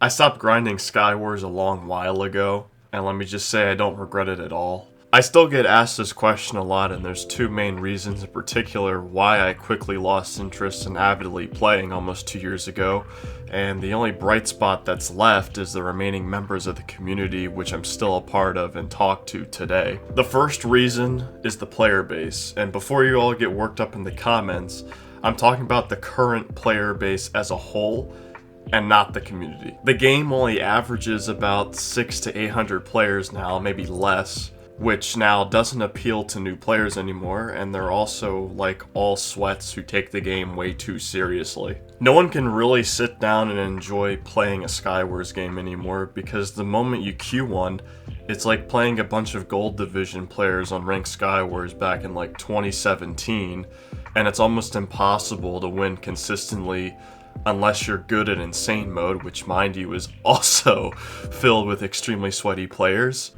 I stopped grinding Skywars a long while ago, and let me just say I don't regret it at all. I still get asked this question a lot, and there's two main reasons in particular why I quickly lost interest in avidly playing almost 2 years ago, and the only bright spot that's left is the remaining members of the community which I'm still a part of and talk to today. The first reason is the player base, and before you all get worked up in the comments, I'm talking about the current player base as a whole, and not the community. The game only averages about 600 to 800 players now, maybe less, which now doesn't appeal to new players anymore, and they're also like all sweats who take the game way too seriously. No one can really sit down and enjoy playing a Skywars game anymore because the moment you queue one, it's like playing a bunch of Gold Division players on Ranked Skywars back in like 2017, and it's almost impossible to win consistently unless you're good at Insane Mode, which mind you is also filled with extremely sweaty players.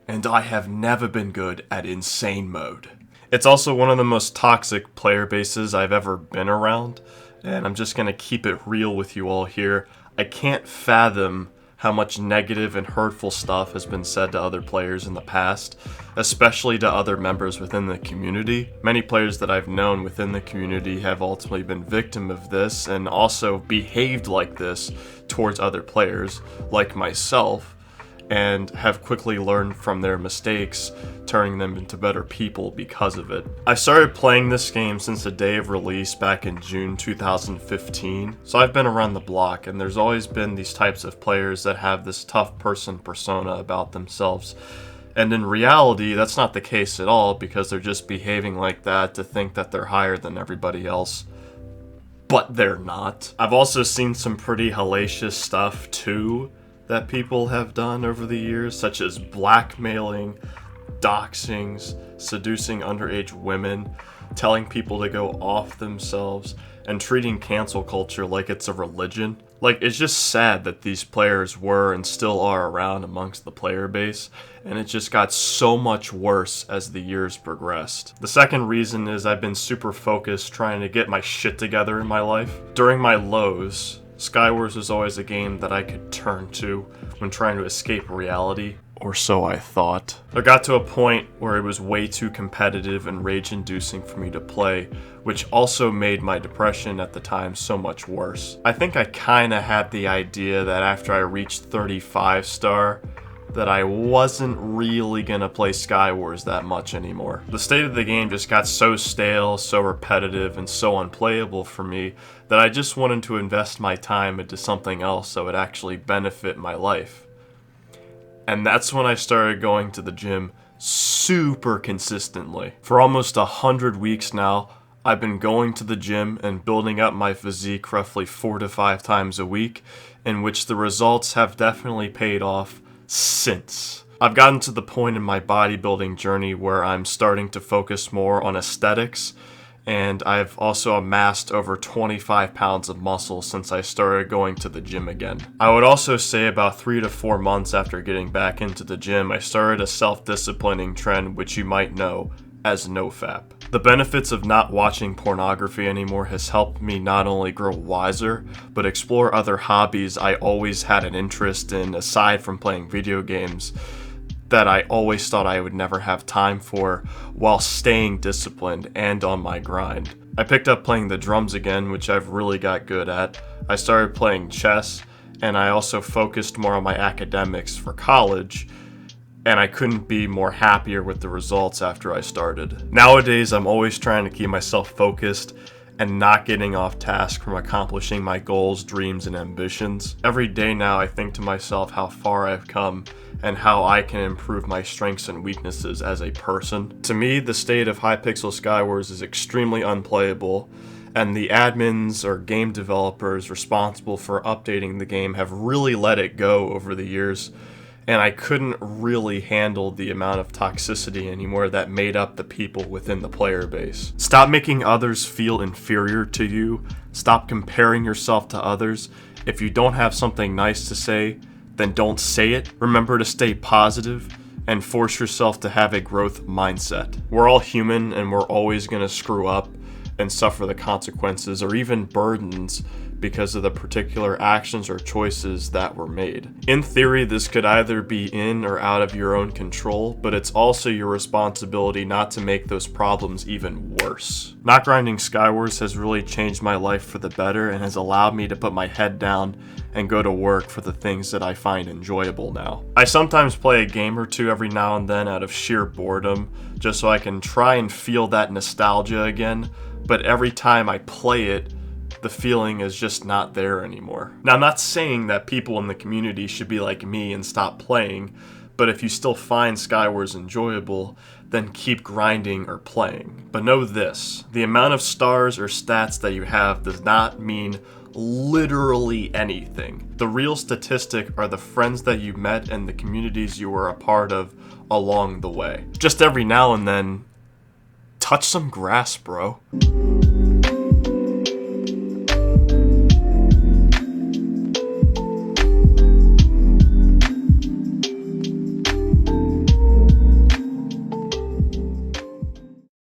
And I have never been good at Insane Mode. It's also one of the most toxic player bases I've ever been around, and I'm just gonna keep it real with you all here. I can't fathom how much negative and hurtful stuff has been said to other players in the past, especially to other members within the community. Many players that I've known within the community have ultimately been victim of this and also behaved like this towards other players, like myself, and have quickly learned from their mistakes, turning them into better people because of it. I started playing this game since the day of release back in June 2015, so I've been around the block, and there's always been these types of players that have this tough person persona about themselves. And in reality, that's not the case at all, because they're just behaving like that to think that they're higher than everybody else. But they're not. I've also seen some pretty hellacious stuff too that people have done over the years, such as blackmailing, doxings, seducing underage women, telling people to go off themselves, and treating cancel culture like it's a religion. Like, it's just sad that these players were and still are around amongst the player base, and it just got so much worse as the years progressed. The second reason is I've been super focused trying to get my shit together in my life. During my lows, Skywars was always a game that I could turn to when trying to escape reality, or so I thought. I got to a point where it was way too competitive and rage-inducing for me to play, which also made my depression at the time so much worse. I think I kinda had the idea that after I reached 35 star, that I wasn't really gonna play Skywars that much anymore. The state of the game just got so stale, so repetitive, and so unplayable for me that I just wanted to invest my time into something else so it actually benefit my life. And that's when I started going to the gym super consistently. For almost 100 weeks now, I've been going to the gym and building up my physique roughly 4 to 5 times a week, in which the results have definitely paid off since. I've gotten to the point in my bodybuilding journey where I'm starting to focus more on aesthetics, and I've also amassed over 25 pounds of muscle since I started going to the gym again. I would also say about 3 to 4 months after getting back into the gym, I started a self-disciplining trend which you might know as NoFap. The benefits of not watching pornography anymore has helped me not only grow wiser, but explore other hobbies I always had an interest in aside from playing video games that I always thought I would never have time for while staying disciplined and on my grind. I picked up playing the drums again, which I've really got good at. I started playing chess, and I also focused more on my academics for college, and I couldn't be more happier with the results after I started. Nowadays, I'm always trying to keep myself focused and not getting off task from accomplishing my goals, dreams, and ambitions. Every day now, I think to myself how far I've come and how I can improve my strengths and weaknesses as a person. To me, the state of Hypixel Skywars is extremely unplayable, and the admins or game developers responsible for updating the game have really let it go over the years, and I couldn't really handle the amount of toxicity anymore that made up the people within the player base. Stop making others feel inferior to you. Stop comparing yourself to others. If you don't have something nice to say, then don't say it. Remember to stay positive and force yourself to have a growth mindset. We're all human and we're always going to screw up and suffer the consequences or even burdens because of the particular actions or choices that were made. In theory, this could either be in or out of your own control, but it's also your responsibility not to make those problems even worse. Not grinding Skywars has really changed my life for the better and has allowed me to put my head down and go to work for the things that I find enjoyable now. I sometimes play a game or two every now and then out of sheer boredom, just so I can try and feel that nostalgia again, but every time I play it, the feeling is just not there anymore. Now, I'm not saying that people in the community should be like me and stop playing, but if you still find Skywars enjoyable, then keep grinding or playing. But know this, the amount of stars or stats that you have does not mean literally anything. The real statistic are the friends that you met and the communities you were a part of along the way. Just every now and then, touch some grass, bro.